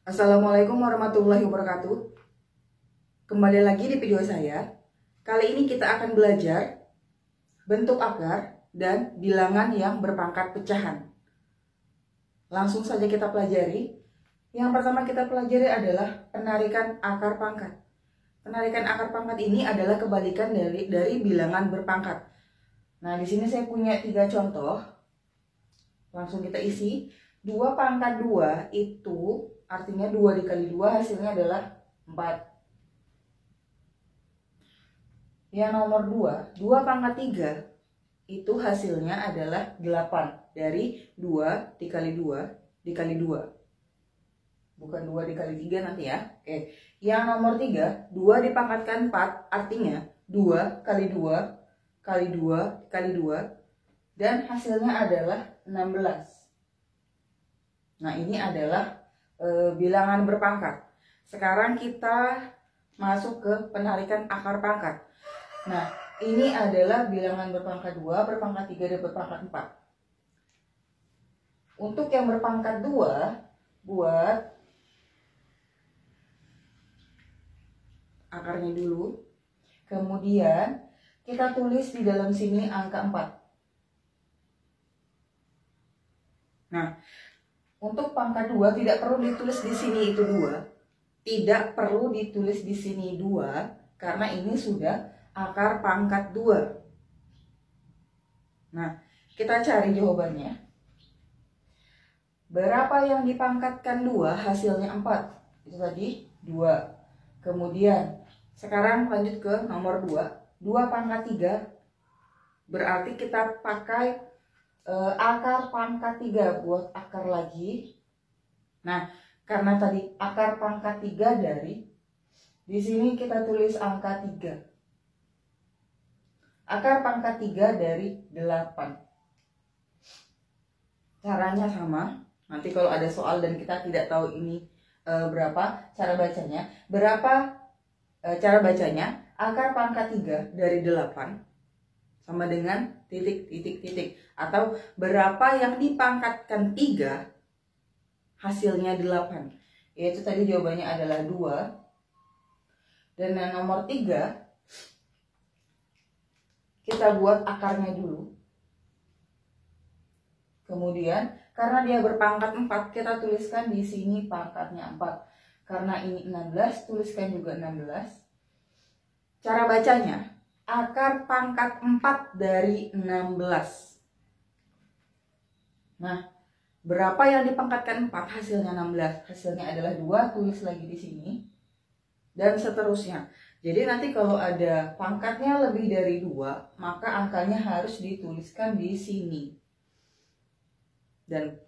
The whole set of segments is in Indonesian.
Assalamualaikum warahmatullahi wabarakatuh. Kembali lagi di video saya. Kali ini kita akan belajar bentuk akar dan bilangan yang berpangkat pecahan. Langsung saja kita pelajari. Yang pertama kita pelajari adalah penarikan akar pangkat. Penarikan akar pangkat ini adalah kebalikan dari bilangan berpangkat. Nah, di sini saya punya 3 contoh. Langsung kita isi. 2 pangkat 2 itu artinya 2 dikali 2 hasilnya adalah 4. Yang nomor 2 pangkat 3 itu hasilnya adalah 8. Dari 2 dikali 2 dikali 2. Bukan 2 dikali 3 nanti ya. Oke. Yang nomor 3, 2 dipangkatkan 4 artinya 2 kali 2 kali 2 kali 2 dan hasilnya adalah 16. Nah, ini adalah bilangan berpangkat. Sekarang kita masuk ke penarikan akar pangkat. Nah, ini adalah bilangan berpangkat 2, berpangkat 3, dan berpangkat 4. Untuk yang berpangkat 2, buat akarnya dulu. Kemudian kita tulis di dalam sini angka 4. Nah, untuk pangkat 2 tidak perlu ditulis di sini itu 2. Tidak perlu ditulis di sini 2 karena ini sudah akar pangkat 2. Nah, kita cari jawabannya. Berapa yang dipangkatkan 2 hasilnya 4? Itu tadi 2. Kemudian sekarang lanjut ke nomor 2. 2 pangkat 3 berarti kita pakai akar pangkat 3 buat akar lagi. Nah, karena tadi akar pangkat 3 dari, di sini kita tulis angka 3. Akar pangkat 3 dari 8. Caranya sama. Nanti kalau ada soal dan kita tidak tahu ini berapa cara bacanya. Cara bacanya akar pangkat 3 dari 8 sama dengan titik, titik, titik. Atau berapa yang dipangkatkan 3 hasilnya 8. Yaitu tadi jawabannya adalah 2. Dan yang nomor 3 kita buat akarnya dulu. Kemudian karena dia berpangkat 4, kita tuliskan di sini pangkatnya 4. Karena ini 16, tuliskan juga 16. Cara bacanya akar pangkat 4 dari 16. Nah, berapa yang dipangkatkan 4 hasilnya 16? Hasilnya adalah 2, tulis lagi di sini. Dan seterusnya. Jadi nanti kalau ada pangkatnya lebih dari 2, maka angkanya harus dituliskan di sini. Dan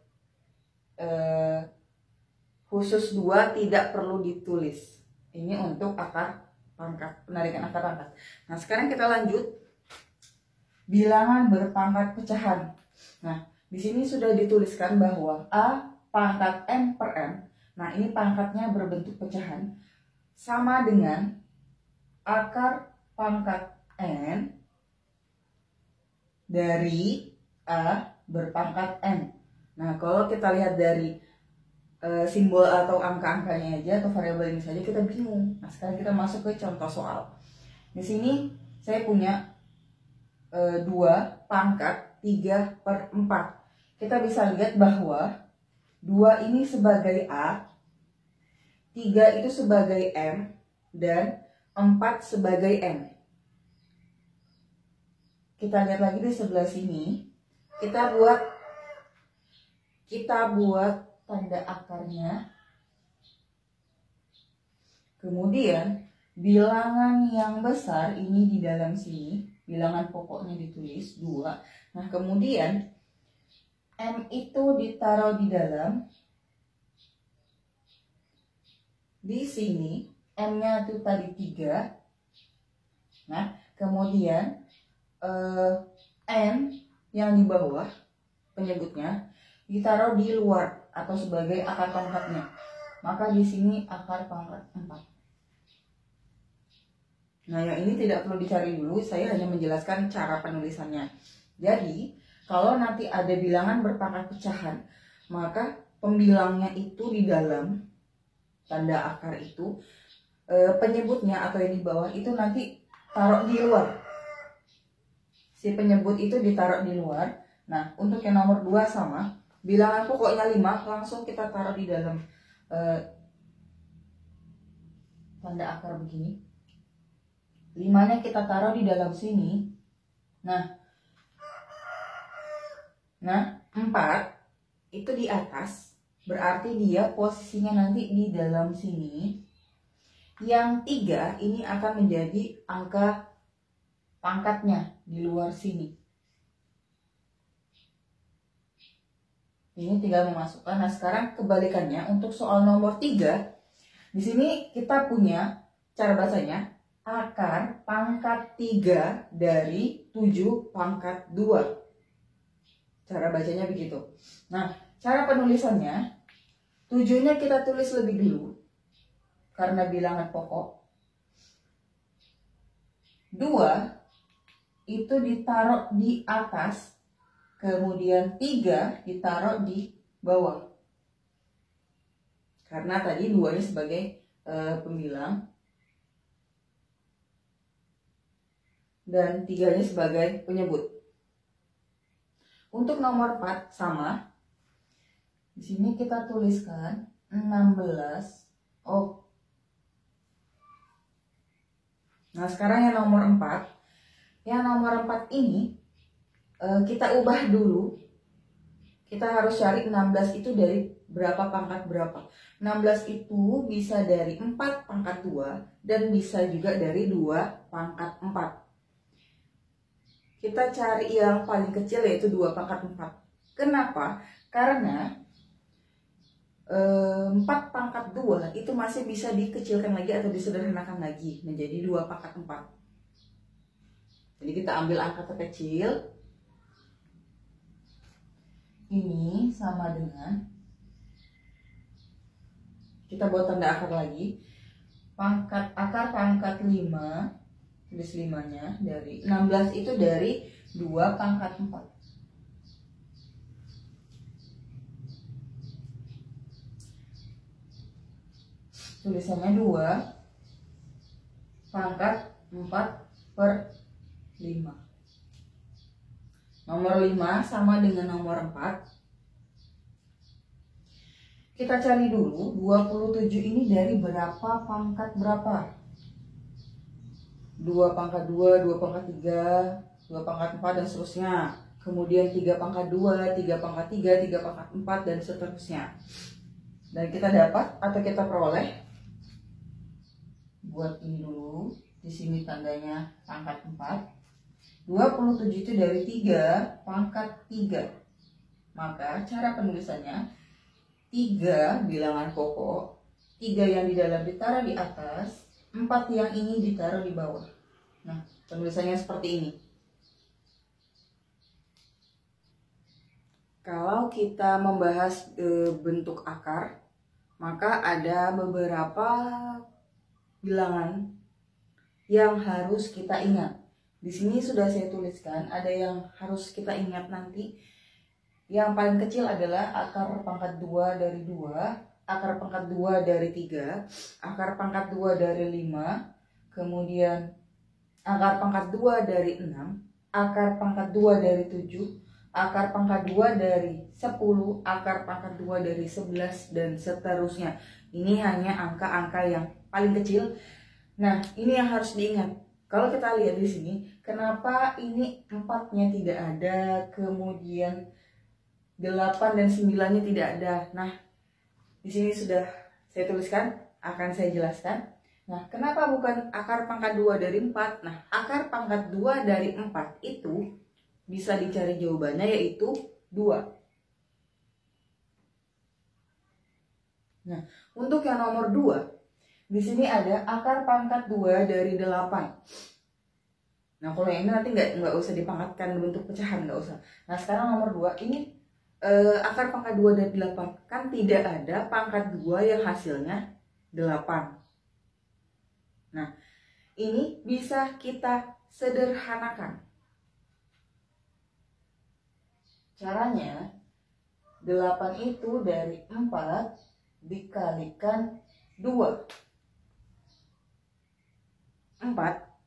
khusus 2 tidak perlu ditulis. Ini untuk akar pangkat, penarikan akar pangkat. Nah, sekarang kita lanjut bilangan berpangkat pecahan. Nah, di sini sudah dituliskan bahwa A pangkat N per N. Nah, ini pangkatnya berbentuk pecahan sama dengan akar pangkat N dari A berpangkat N. Nah, kalau kita lihat dari simbol atau angka-angkanya aja atau variabel ini saja kita bingung. Nah, sekarang kita masuk ke contoh soal. Di sini saya punya 2 pangkat 3 per 4. Kita bisa lihat bahwa 2 ini sebagai A, 3 itu sebagai M, dan 4 sebagai N. Kita lihat lagi di sebelah sini. Kita buat tanda akarnya. Kemudian bilangan yang besar ini di dalam sini, bilangan pokoknya ditulis 2. Nah, kemudian M itu ditaruh di dalam. Di sini M-nya itu tadi 3. Nah, kemudian N yang di bawah penyebutnya ditaruh di luar atau sebagai akar pangkatnya. Maka di sini akar pangkat 4. Nah, yang ini tidak perlu dicari dulu, saya hanya menjelaskan cara penulisannya. Jadi, kalau nanti ada bilangan berpangkat pecahan, maka pembilangnya itu di dalam tanda akar itu, penyebutnya atau yang di bawah itu nanti taruh di luar. Si penyebut itu ditaruh di luar. Nah, untuk yang nomor 2 sama, bilangan pokoknya 5 langsung kita taruh di dalam tanda akar begini. 5-nya kita taruh di dalam sini. Nah 4 itu di atas, berarti dia posisinya nanti di dalam sini. Yang 3 ini akan menjadi angka pangkatnya di luar sini. Ini tinggal memasukkan. Nah, sekarang kebalikannya untuk soal nomor 3. Di sini kita punya cara bacanya akar pangkat 3 dari 7 pangkat 2. Cara bacanya begitu. Nah, cara penulisannya, 7-nya kita tulis lebih dulu karena bilangan pokok. 2 itu ditaruh di atas, kemudian 3 ditaruh di bawah. Karena tadi 2-nya sebagai pembilang dan 3-nya sebagai penyebut. Untuk nomor 4 sama. Di sini kita tuliskan 16. Nah, sekarang yang nomor 4. Yang nomor 4 ini kita ubah dulu. Kita harus cari 16 itu dari berapa pangkat berapa. 16 itu bisa dari 4 pangkat 2 dan bisa juga dari 2 pangkat 4. Kita cari yang paling kecil yaitu 2 pangkat 4. Kenapa? Karena 4 pangkat 2 itu masih bisa dikecilkan lagi atau disederhanakan lagi menjadi 2 pangkat 4. Jadi kita ambil angka terkecil. Ini sama dengan, kita buat tanda akar lagi. Akar pangkat 5, tulis 5-nya dari 16 itu dari 2 pangkat 4. Tulisannya 2 pangkat 4/5. Nomor 5 sama dengan nomor 4. Kita cari dulu 27 ini dari berapa pangkat berapa. 2 pangkat 2, 2 pangkat 3, 2 pangkat 4 dan seterusnya. Kemudian 3 pangkat 2, 3 pangkat 3, 3 pangkat 4 dan seterusnya. Dan kita dapat atau kita peroleh, buat ini dulu. Di sini tandanya pangkat 4. 27 itu dari 3 pangkat 3. Maka cara penulisannya 3 bilangan pokok, 3 yang di dalam ditaruh di atas, 4 yang ini ditaruh di bawah. Nah, penulisannya seperti ini. Kalau kita membahas bentuk akar, maka ada beberapa bilangan yang harus kita ingat. Di sini sudah saya tuliskan, ada yang harus kita ingat nanti. Yang paling kecil adalah akar pangkat 2 dari 2, akar pangkat 2 dari 3, akar pangkat 2 dari 5, kemudian akar pangkat 2 dari 6, akar pangkat 2 dari 7, akar pangkat 2 dari 10, akar pangkat 2 dari 11, dan seterusnya. Ini hanya angka-angka yang paling kecil. Nah, ini yang harus diingat. Kalau kita lihat di sini, kenapa ini 4-nya tidak ada, kemudian 8 dan 9-nya tidak ada. Nah, di sini sudah saya tuliskan, akan saya jelaskan. Nah, kenapa bukan akar pangkat 2 dari 4? Nah, akar pangkat 2 dari 4 itu bisa dicari jawabannya, yaitu 2. Nah, untuk yang nomor 2, di sini ada akar pangkat 2 dari 8. Nah, kalau yang ini nanti nggak usah dipangkatkan bentuk pecahan, nggak usah. Nah, sekarang nomor 2, ini akar pangkat 2 dari 8. Kan tidak ada pangkat 2 yang hasilnya 8. Nah, ini bisa kita sederhanakan. Caranya, 8 itu dari 4 dikalikan 2. 4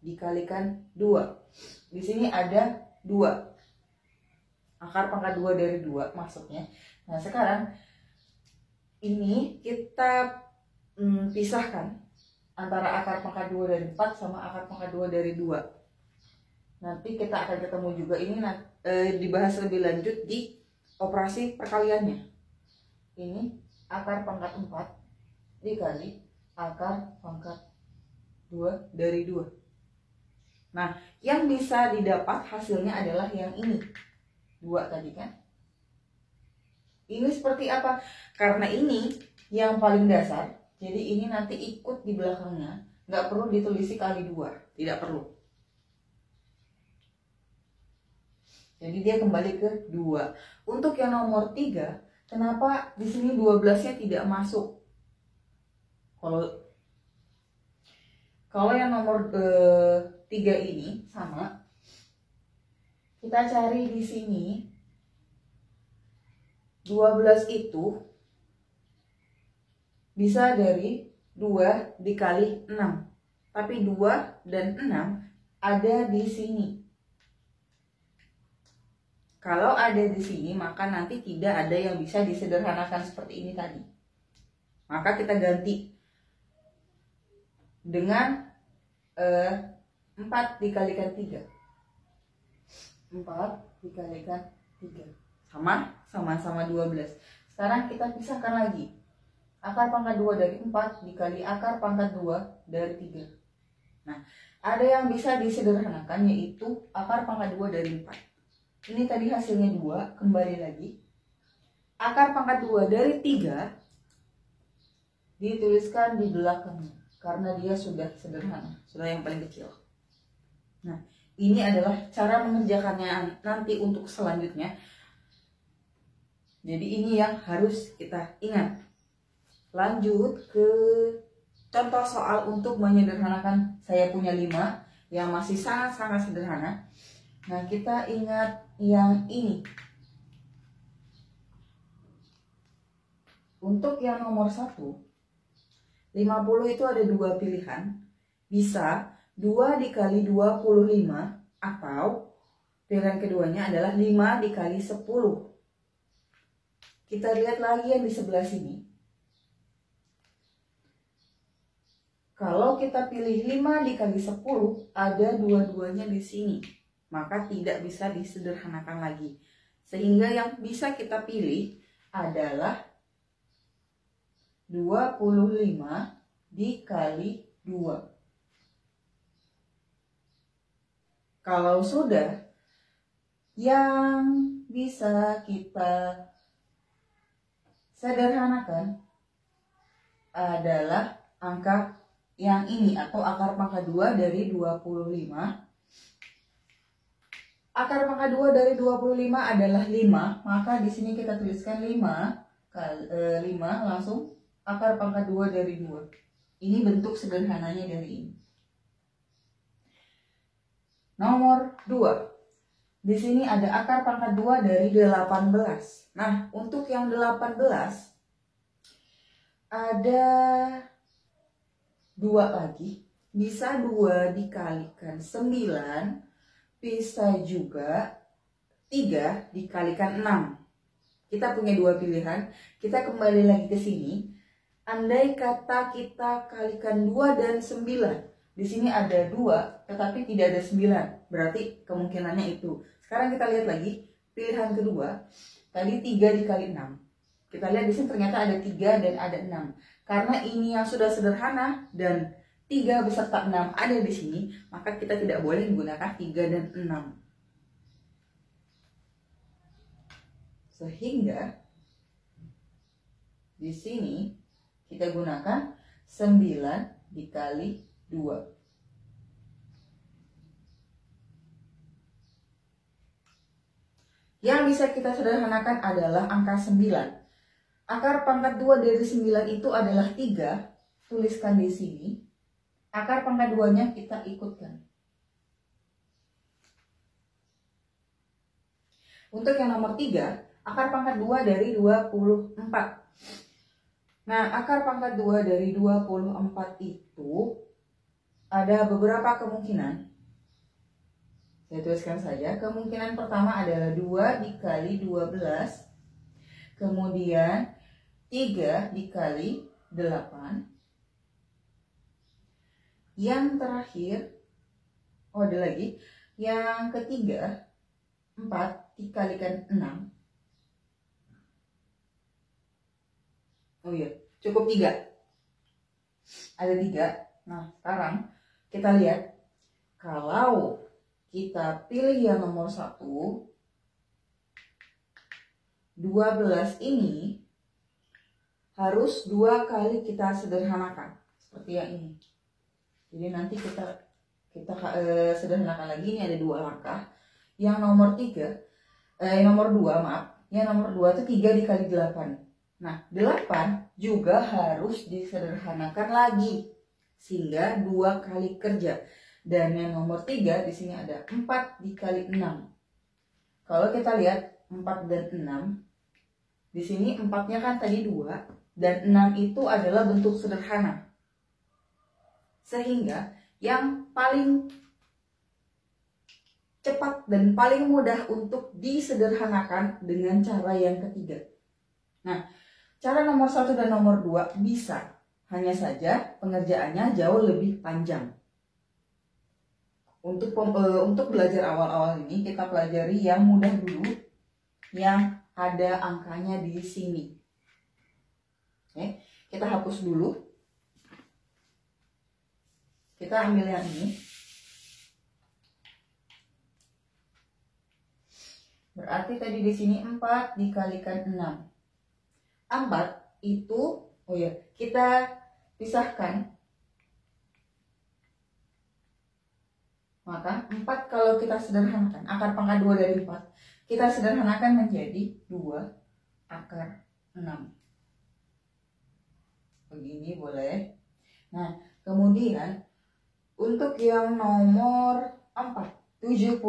dikalikan 2. Di sini ada 2. Akar pangkat 2 dari 2 maksudnya. Nah sekarang ini kita pisahkan antara akar pangkat 2 dari 4 sama akar pangkat 2 dari 2. Nanti kita akan ketemu juga ini dibahas lebih lanjut di operasi perkaliannya. Ini akar pangkat 4 dikali akar pangkat 2 dari 2. Nah yang bisa didapat hasilnya adalah yang ini 2 tadi kan. Ini seperti apa? Karena ini yang paling dasar, jadi ini nanti ikut di belakangnya. Nggak perlu ditulisi kali 2, tidak perlu. Jadi dia kembali ke 2. Untuk yang nomor 3, kenapa di sini 12-nya tidak masuk? Kalau yang nomor 3 ini sama, kita cari di sini 12 itu bisa dari 2 dikali 6. Tapi 2 dan 6 ada di sini. Kalau ada di sini, maka nanti tidak ada yang bisa disederhanakan seperti ini tadi. Maka kita ganti dengan 4 dikalikan 3. 4 dikalikan 3. Sama-sama 12. Sekarang kita pisahkan lagi. Akar pangkat 2 dari 4 dikali akar pangkat 2 dari 3. Nah, ada yang bisa disederhanakan yaitu akar pangkat 2 dari 4. Ini tadi hasilnya 2, kembali lagi. Akar pangkat 2 dari 3 dituliskan di belakangnya karena dia sudah sederhana, sudah yang paling kecil. Nah, ini adalah cara mengerjakannya nanti untuk selanjutnya. Jadi ini yang harus kita ingat. Lanjut ke contoh soal untuk menyederhanakan saya punya 5 yang masih sangat-sangat sederhana. Nah kita ingat yang ini. Untuk yang nomor 1, 50 itu ada 2 pilihan. Bisa 2 dikali 25 atau pilihan keduanya adalah 5 dikali 10. Kita lihat lagi yang di sebelah sini. Kalau kita pilih 5 dikali 10, ada dua-duanya di sini. Maka tidak bisa disederhanakan lagi. Sehingga yang bisa kita pilih adalah 25 dikali 2. Kalau sudah, yang bisa kita sederhanakan adalah angka yang ini atau akar pangkat 2 dari 25. Akar pangkat 2 dari 25 adalah 5, maka di sini kita tuliskan 5 langsung akar pangkat 2 dari 2. Ini bentuk sederhananya dari ini. Nomor 2. Di sini ada akar pangkat 2 dari 18. Nah, untuk yang 18 ada 2 lagi. Bisa 2 dikalikan 9, bisa juga 3 dikalikan 6. Kita punya 2 pilihan. Kita kembali lagi ke sini. Andai kata kita kalikan 2 dan 9. Di sini ada 2, tetapi tidak ada 9. Berarti kemungkinannya itu. Sekarang kita lihat lagi pilihan kedua. Tadi 3 dikali 6. Kita lihat di sini ternyata ada 3 dan ada 6. Karena ini yang sudah sederhana dan 3 beserta 6 ada di sini, maka kita tidak boleh menggunakan 3 dan 6. Sehingga di sini kita gunakan 9 dikali 2. Yang bisa kita sederhanakan adalah angka 9. Akar pangkat 2 dari 9 itu adalah 3. Tuliskan di sini. Akar pangkat 2-nya kita ikutkan. Untuk yang nomor 3, akar pangkat 2 dari 24. Nah, akar pangkat 2 dari 24 itu ada beberapa kemungkinan. Saya tuliskan saja. Kemungkinan pertama adalah 2 dikali 12. Kemudian 3 dikali 8. Yang terakhir, ada lagi. Yang ketiga, 4 dikalikan 6. Oh iya, cukup 3. Ada 3. Nah, sekarang kita lihat. Kalau kita pilih yang nomor 1, 12 ini harus 2 kali kita sederhanakan. Seperti yang ini. Jadi nanti kita sederhanakan lagi. Ini ada 2 langkah. Yang nomor 2, maaf. Yang nomor 2 itu 3 dikali 8. Nah, 8 juga harus disederhanakan lagi. Sehingga 2 kali kerja. Dan yang nomor 3 di sini ada 4 dikali 6. Kalau kita lihat 4 dan 6. Di sini 4-nya kan tadi 2. Dan 6 itu adalah bentuk sederhana. Sehingga yang paling cepat dan paling mudah untuk disederhanakan dengan cara yang ketiga. Nah, cara nomor 1 dan nomor 2 bisa. Hanya saja pengerjaannya jauh lebih panjang. Untuk belajar awal-awal ini kita pelajari yang mudah dulu. Yang ada angkanya di sini. Oke, kita hapus dulu. Kita ambil yang ini. Berarti tadi di sini 4 dikalikan 6. 4 itu, kita pisahkan. Maka 4 kalau kita sederhanakan, akar pangkat 2 dari 4, kita sederhanakan menjadi 2 akar 6. Begini boleh. Nah, kemudian untuk yang nomor 4, 72,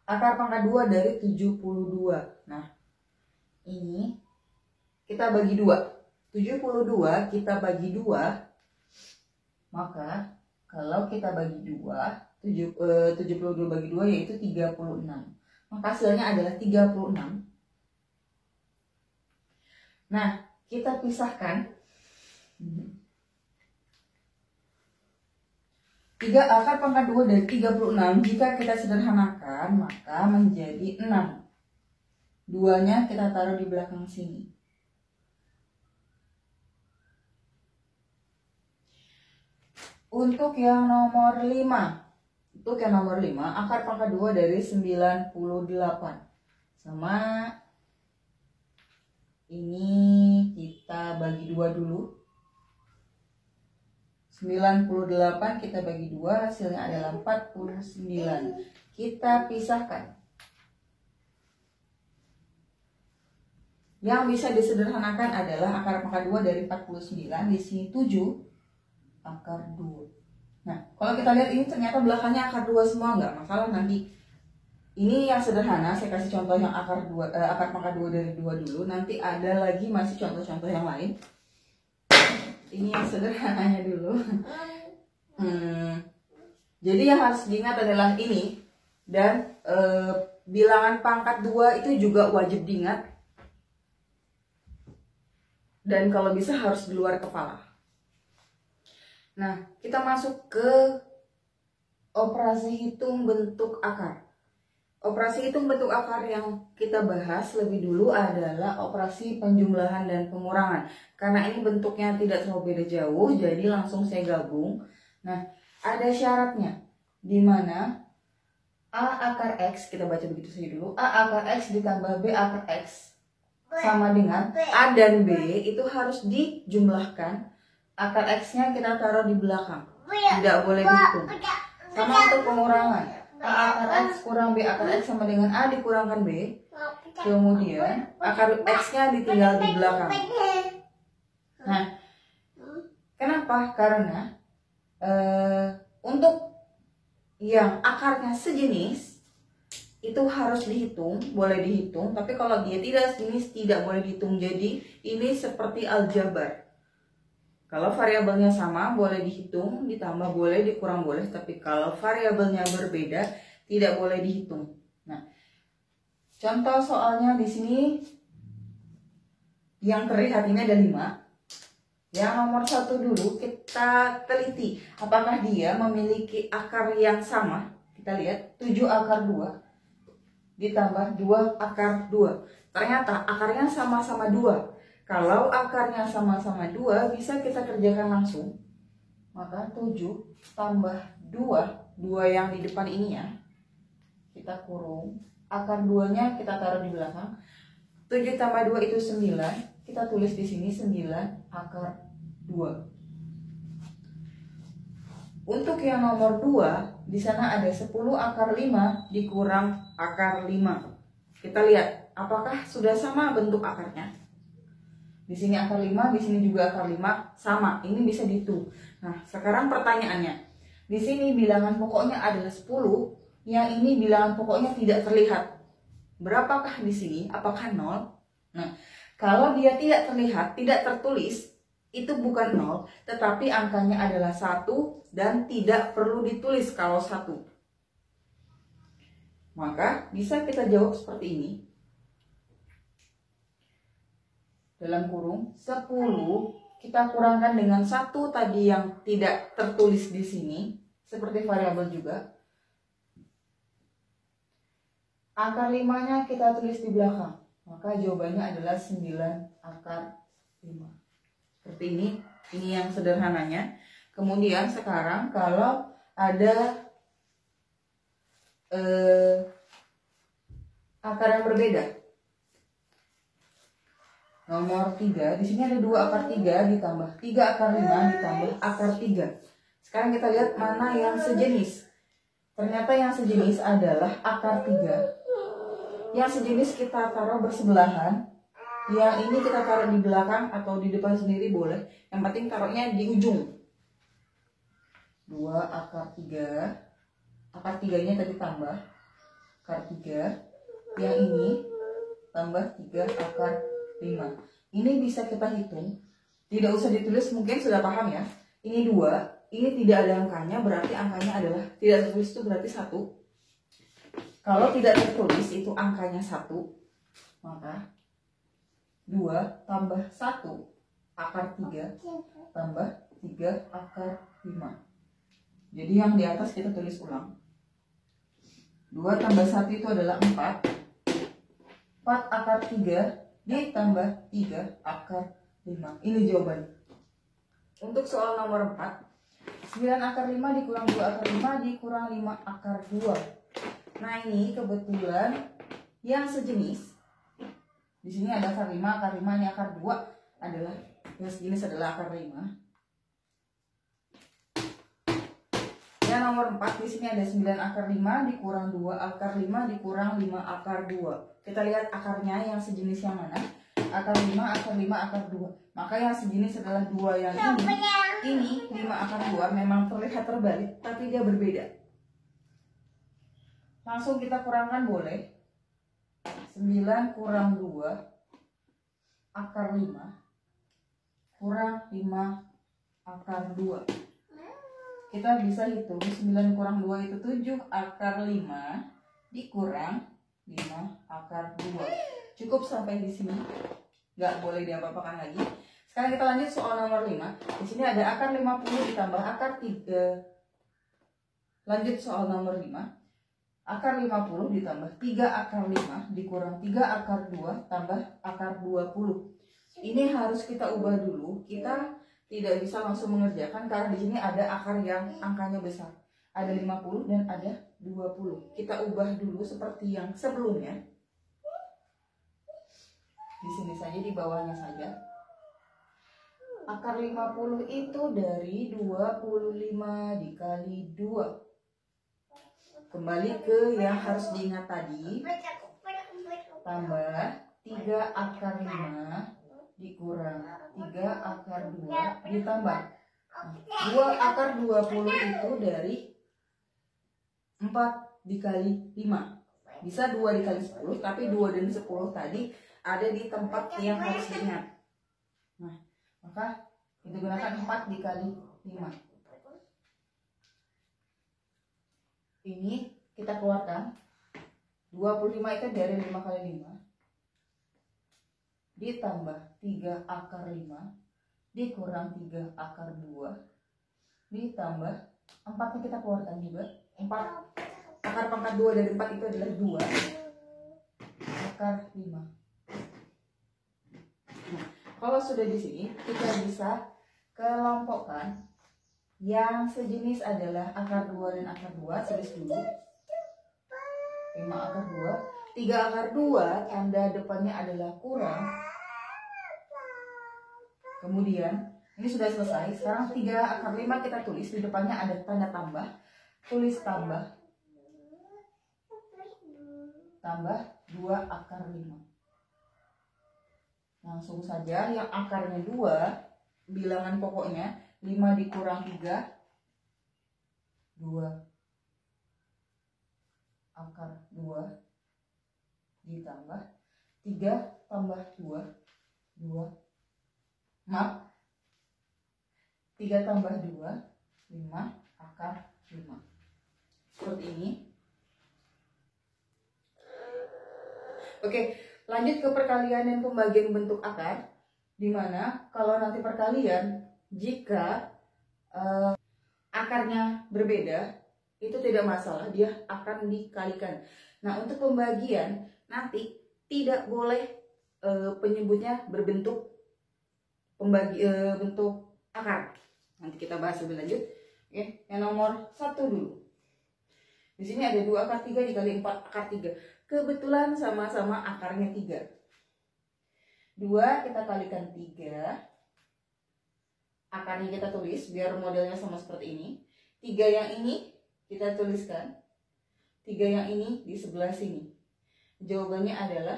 akar pangkat 2 dari 72. Nah, ini kita bagi 2. 72 kita bagi 2. Maka kalau kita bagi 2, 72 bagi 2 yaitu 36. Maka hasilnya adalah 36. Nah, kita pisahkan. 3 akar pangkat 2 dari 36 jika kita sederhanakan maka menjadi 6. 2-nya kita taruh di belakang sini. Untuk yang nomor 5. Akar pangkat 2 dari 98. Sama ini kita bagi 2 dulu. 98 kita bagi 2, hasilnya adalah 49. Kita pisahkan. Yang bisa disederhanakan adalah akar pangkat 2 dari 49. Di sini 7 akar 2. Nah, kalau kita lihat ini ternyata belakangnya akar 2 semua, nggak masalah nanti. Ini yang sederhana, saya kasih contoh yang akar pangkat 2 dari 2 dulu. Nanti ada lagi masih contoh-contoh yang lain. Ini yang sederhananya dulu. Jadi yang harus diingat adalah ini. Dan bilangan pangkat 2 itu juga wajib diingat. Dan kalau bisa harus di luar kepala. Nah, kita masuk ke operasi hitung bentuk akar. Operasi hitung bentuk akar yang kita bahas lebih dulu adalah operasi penjumlahan dan pengurangan. Karena ini bentuknya tidak terlalu beda jauh, jadi langsung saya gabung. Nah, ada syaratnya, di mana A akar X, kita baca begitu saja dulu, A akar X ditambah B akar X sama dengan A dan B itu harus dijumlahkan. Akar X-nya kita taruh di belakang, tidak boleh dihitung. Sama untuk pengurangan, A akar X kurang B akar X sama dengan A dikurangkan B. Kemudian akar X-nya ditinggal di belakang. Nah, kenapa? Karena untuk yang akarnya sejenis itu harus dihitung, boleh dihitung, tapi kalau dia tidak sejenis tidak boleh dihitung. Jadi ini seperti aljabar. Kalau variabelnya sama boleh dihitung, ditambah boleh, dikurang boleh, tapi kalau variabelnya berbeda tidak boleh dihitung. Nah, contoh soalnya di sini yang terlihat ini ada 5. Yang nomor 1 dulu kita teliti apakah dia memiliki akar yang sama. Kita lihat 7 akar 2 ditambah 2 akar 2. Ternyata akarnya sama-sama 2. Kalau akarnya sama-sama 2 bisa kita kerjakan langsung. Maka 7 tambah 2 yang di depan ini ya, kita kurung. Akar 2-nya kita taruh di belakang. 7 tambah 2 itu 9. Kita tulis di sini 9 akar 2. Untuk yang nomor 2, di sana ada 10 akar 5 dikurang akar 5. Kita lihat apakah sudah sama bentuk akarnya. Di sini akar 5, di sini juga akar 5 sama. Ini bisa dihitung. Nah, sekarang pertanyaannya. Di sini bilangan pokoknya adalah 10, yang ini bilangan pokoknya tidak terlihat. Berapakah di sini? Apakah 0? Nah, kalau dia tidak terlihat, tidak tertulis, itu bukan 0, tetapi angkanya adalah 1 dan tidak perlu ditulis kalau 1. Maka bisa kita jawab seperti ini. Dalam kurung 10 kita kurangkan dengan 1 tadi yang tidak tertulis di sini, seperti variabel juga. Akar 5-nya kita tulis di belakang, maka jawabannya adalah 9 akar 5. Seperti ini yang sederhananya. Kemudian sekarang kalau ada akar yang berbeda. Nomor 3, di sini ada 2 akar 3 ditambah 3 akar 5 ditambah akar 3. Sekarang kita lihat mana yang sejenis. Ternyata yang sejenis adalah akar 3. Yang sejenis kita taruh bersebelahan. Yang ini kita taruh di belakang atau di depan sendiri boleh. Yang penting taruhnya di ujung. 2 akar 3. Akar 3-nya tadi tambah akar 3. Yang ini tambah 3 akar 5. Ini bisa kita hitung. Tidak usah ditulis, mungkin sudah paham ya. Ini 2, ini tidak ada angkanya, berarti angkanya adalah tidak tertulis, itu berarti 1. Kalau tidak tertulis itu angkanya 1, maka 2 tambah 1 akar 3 tambah 3 akar 5. Jadi yang di atas kita tulis ulang. 2 tambah 1 itu adalah 4. 4 akar 3 ditambah 3 akar 5. Ini jawabannya. Untuk soal nomor 4, 9 akar 5 dikurang 2 akar 5 dikurang 5 akar 2. Nah, ini kebetulan yang sejenis. Di sini ada akar 5, ini akar 2 adalah yang sejenis adalah akar 5. Yang nomor 4, di sini ada 9 akar 5 dikurang 2 akar 5 dikurang 5 akar 2. Kita lihat akarnya yang sejenis yang mana? Akar 5, akar 5, akar 2. Maka yang sejenis adalah 2 yang ini. Ini 5 akar 2 memang terlihat terbalik, tapi dia berbeda. Langsung kita kurangkan boleh. 9 kurang 2 akar 5 kurang 5 akar 2. Kita bisa hitung 9 kurang 2 itu 7 akar 5 dikurang 5 akar 2. Cukup sampai di sini. Nggak boleh diapa-apakan lagi. Sekarang kita lanjut soal nomor 5. Di sini ada akar 50 ditambah akar 3. Lanjut soal nomor 5. Akar 50 ditambah 3 akar 5 dikurang 3 akar 2 tambah akar 20. Ini harus kita ubah dulu. Kita tidak bisa langsung mengerjakan karena di sini ada akar yang angkanya besar. Ada 50 dan ada 20. Kita ubah dulu seperti yang sebelumnya. Di sini saja, di bawahnya saja. Akar 50 itu dari 25 dikali 2. Kembali ke yang harus diingat tadi. Tambah 3 akar 5 dikurang 3 akar 2 ditambah 2 akar 20 itu dari 4 dikali 5. Bisa 2 dikali 10, tapi 2 dan 10 tadi ada di tempat yang harus diingat. Nah, maka kita gunakan 4 dikali 5. Ini kita keluarkan. 25 itu dari 5 kali 5. Ditambah 3 akar 5. Dikurang 3 akar 2. Ditambah 4-nya kita keluarkan juga. 4 akar pangkat 2 dari 4 itu adalah 2 akar 5. Nah, kalau sudah di sini kita bisa kelompokkan yang sejenis adalah akar 2 dan akar 2. Tulis dulu 5 akar 2. 3 akar 2 tanda depannya adalah kurang. Kemudian ini sudah selesai. Sekarang 3 akar 5 kita tulis, di depannya ada tanda tambah. Tulis tambah 2 akar 5. Langsung saja yang akarnya 2, bilangan pokoknya 5 dikurang 3, 2 akar 2 ditambah 3 tambah 2, 3 tambah 2, 5 akar 5. Seperti ini. Oke, lanjut ke perkalian dan pembagian bentuk akar. Dimana kalau nanti perkalian, jika akarnya berbeda, itu tidak masalah, dia akan dikalikan. Nah, untuk pembagian nanti tidak boleh penyebutnya berbentuk bentuk akar. Nanti kita bahas lebih lanjut. Oke, yang nomor 1 dulu. Di sini ada 2 akar 3 dikali 4 akar 3. Kebetulan sama-sama akarnya 3. 2 kita kalikan 3. Akarnya kita tulis biar modelnya sama seperti ini. 3 yang ini kita tuliskan. 3 yang ini di sebelah sini. Jawabannya adalah,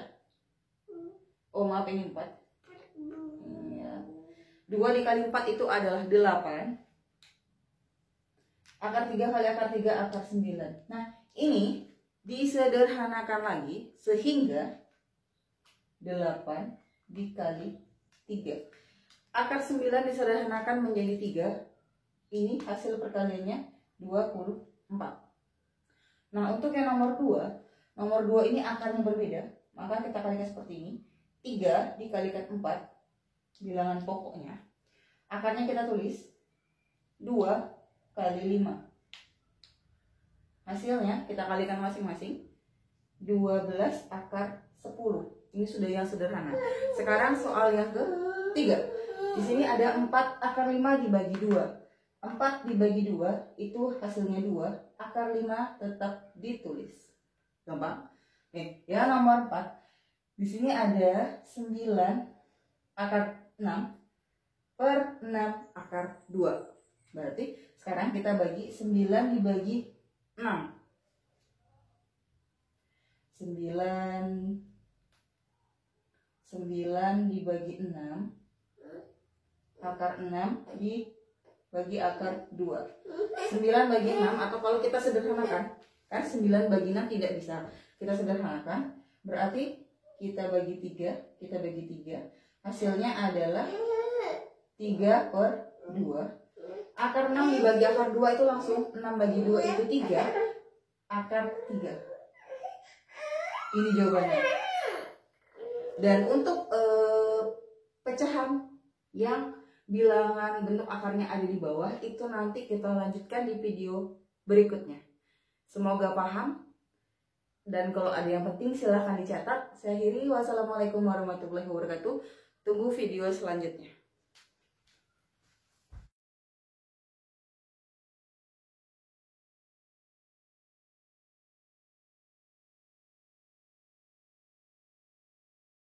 oh maaf ini 4. Ya. 2 dikali 4 itu adalah 8. Akar 3 kali akar 3 akar 9. Nah, ini disederhanakan lagi sehingga 8 dikali 3. Akar 9 disederhanakan menjadi 3. Ini hasil perkaliannya 24. Nah, untuk yang nomor 2 ini akarnya berbeda. Maka kita kalikan seperti ini. 3 dikalikan 4, bilangan pokoknya. Akarnya kita tulis 2 kali 5. Hasilnya kita kalikan masing-masing. 12 akar 10. Ini sudah yang sederhana. Sekarang soal yang ketiga. Di sini ada 4 akar 5 dibagi 2. 4 dibagi 2 itu hasilnya 2. Akar 5 tetap ditulis. Gampang? Nih, yang nomor 4. Di sini ada 9 akar 6 per 6 akar 2. Berarti sekarang kita bagi 9 dibagi 6. 9 dibagi 6. Akar 6 dibagi akar 2. 9 bagi 6, atau kalau kita sederhanakan, kan 9 bagi 6 tidak bisa. Kita sederhanakan, berarti kita bagi 3, kita bagi 3. Hasilnya adalah 3 per 2. Akar 6 dibagi akar 2 itu langsung 6 bagi 2 itu 3. Akar 3. Ini jawabannya. Dan untuk pecahan yang bilangan bentuk akarnya ada di bawah, itu nanti kita lanjutkan di video berikutnya. Semoga paham. Dan kalau ada yang penting silahkan dicatat. Saya akhiri. Wassalamualaikum warahmatullahi wabarakatuh. Tunggu video selanjutnya.